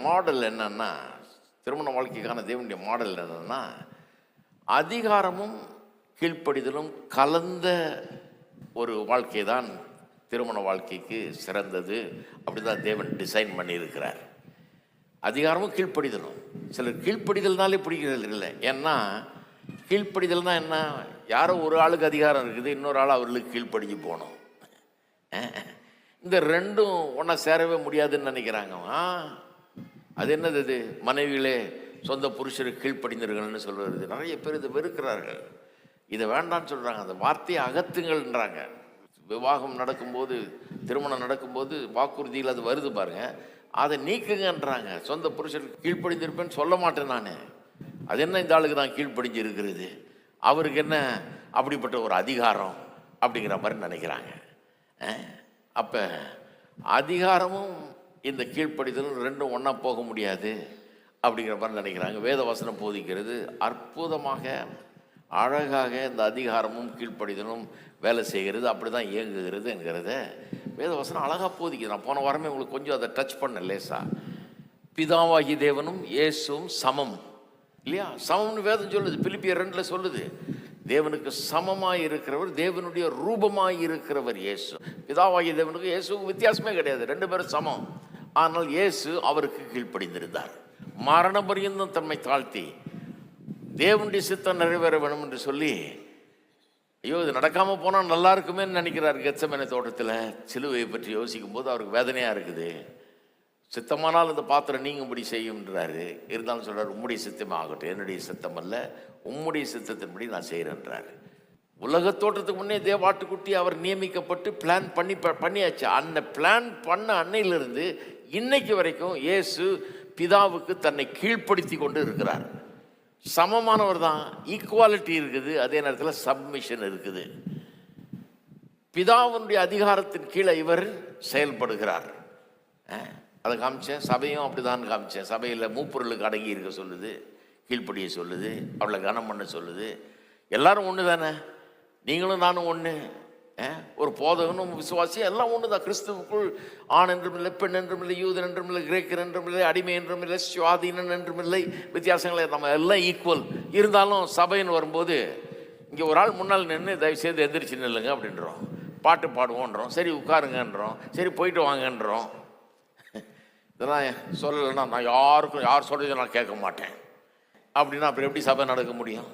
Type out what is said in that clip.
Model என்னன்னா, திருமண வாழ்க்கைக்கான தேவனுடைய மாடல் என்னன்னா, அதிகாரமும் கீழ்ப்படிதலும் கலந்த ஒரு வாழ்க்கை தான் திருமண வாழ்க்கைக்கு சிறந்தது. அப்படிதான் தேவன் டிசைன் பண்ணியிருக்கிறார். அதிகாரமும் கீழ்ப்படிதலும். சிலர் கீழ்ப்படிதல்னாலே பிடிக்கிறது இல்லை. ஏன்னா கீழ்ப்படிதல்னா என்ன? யாரோ ஒரு ஆளுக்கு அதிகாரம் இருக்குது, இன்னொரு ஆள் அவர்களுக்கு கீழ்ப்படிஞ்சு போகணும். இந்த ரெண்டும் ஒன்றா சேரவே முடியாதுன்னு நினைக்கிறாங்க. அது என்னது? அது மனைவிகளே சொந்த புருஷருக்கு கீழ்ப்படிந்திருக்கணும்னு சொல்வது. நிறைய பேர் இதை வெறுக்கிறார்கள், இதை வேண்டான்னு சொல்கிறாங்க. அந்த வார்த்தையை அகத்துங்கள்ன்றாங்க. விவாகம் நடக்கும்போது, திருமணம் நடக்கும்போது வாக்குறுதியில் அது வருது பாருங்க, அதை நீக்குங்கன்றாங்க. சொந்த புருஷருக்கு கீழ்ப்படிஞ்சிருப்பேன்னு சொல்ல மாட்டேன் நான். அது என்ன இந்த ஆளுக்கு தான் கீழ்ப்படிஞ்சு இருக்கிறது, அவருக்கு என்ன அப்படிப்பட்ட ஒரு அதிகாரம் அப்படிங்கிற மாதிரி நினைக்கிறாங்க. அப்போ அதிகாரமும் இந்த கீழ்ப்படிதலும் ரெண்டும் ஒன்றா போக முடியாது அப்படிங்கிற மாதிரி நினைக்கிறாங்க. வேத வசனம் போதிக்கிறது அற்புதமாக அழகாக இந்த அதிகாரமும் கீழ்ப்படிதலும் வேலை செய்கிறது, அப்படி தான் இயங்குகிறது என்கிறத வேத வசனம் அழகாக போதிக்குது. நான் போன வாரமே உங்களுக்கு கொஞ்சம் அதை டச் பண்ண லேசா. பிதாவாகி தேவனும் இயேசுவும் சமம் இல்லையா? சமம்னு வேதம் சொல்லுது. பிலிப்பியர் 2 சொல்லுது, தேவனுக்கு சமமாய் இருக்கிறவர், தேவனுடைய ரூபமாய் இருக்கிறவர் இயேசு. பிதாவாகிய தேவனுக்கு இயேசுக்கு வித்தியாசமே கிடையாது, ரெண்டு பேரும் சமம். ஆனால் இயேசு அவருக்கு கீழ்ப்படிந்திருந்தார். மரண பரியந்தம் தம்மை தாழ்த்தி தேவனுடைய சித்தம் நிறைவேற வேணும் என்று சொல்லி, ஐயோ இது நடக்காமல் போனால் நல்லா இருக்குமே நினைக்கிறார். கெத்செமனே தோட்டத்தில் சிலுவையை பற்றி யோசிக்கும் போது அவருக்கு வேதனையாக இருக்குது. சித்தமானால் இந்த பாத்திரம் நீங்கும்படி செய்யும்ன்றாரு. இருந்தாலும் சொல்கிறார், உம்முடைய சித்தமாக ஆகட்டும், என்னுடைய சித்தம் அல்ல உம்முடைய சித்தத்தின்படி நான் செய்கிறேன்றாரு. உலக தோற்றத்துக்கு முன்னே தேவாட்டுக்குட்டி அவர் நியமிக்கப்பட்டு பிளான் பண்ணியாச்சு. அந்த பிளான் பண்ண அன்னையிலிருந்து இன்னைக்கு வரைக்கும் இயேசு பிதாவுக்கு தன்னை கீழ்ப்படுத்தி கொண்டு இருக்கிறார். சமமானவர் தான், ஈக்குவாலிட்டி இருக்குது, அதே நேரத்தில் சப்மிஷன் இருக்குது. பிதாவுடைய அதிகாரத்தின் கீழே இவர் செயல்படுகிறார். அதை காமிச்சேன். சபையும் அப்படிதான் காமிச்சேன். சபையில் மூப்பொருளுக்கு அடங்கி இருக்க சொல்லுது, கீழ்ப்படியை சொல்லுது, அவளை கனம் பண்ண சொல்லுது. எல்லாரும் ஒன்று தானே, நீங்களும் நானும் ஒன்று. ஒரு போதகனும் விசுவாசி எல்லாம் ஒன்று தான். கிறிஸ்துவுக்குள் ஆண் என்றும் இல்லை, பெண் என்றும் இல்லை, யூதன் என்றும் இல்லை, கிரேக்கர் என்றும் இல்லை, அடிமை என்றும் இல்லை, சுவாதீனன் என்றும் இல்லை, வித்தியாசங்களை நம்ம எல்லாம் ஈக்குவல். இருந்தாலும் சபைன்னு வரும்போது இங்கே ஒரு ஆள் முன்னால் நின்று தயவுசெய்து எந்திரிச்சு நில்லுங்க அப்படின்றோம், பாட்டு பாடுவோன்றோம், சரி உட்காருங்கன்றோம், சரி போயிட்டு வாங்கன்றோம். இதெல்லாம் சொல்லலைன்னா நான் யார் சொல்கிறத நான் கேட்க மாட்டேன் அப்படின்னா அப்புறம் எப்படி சபை நடக்க முடியும்?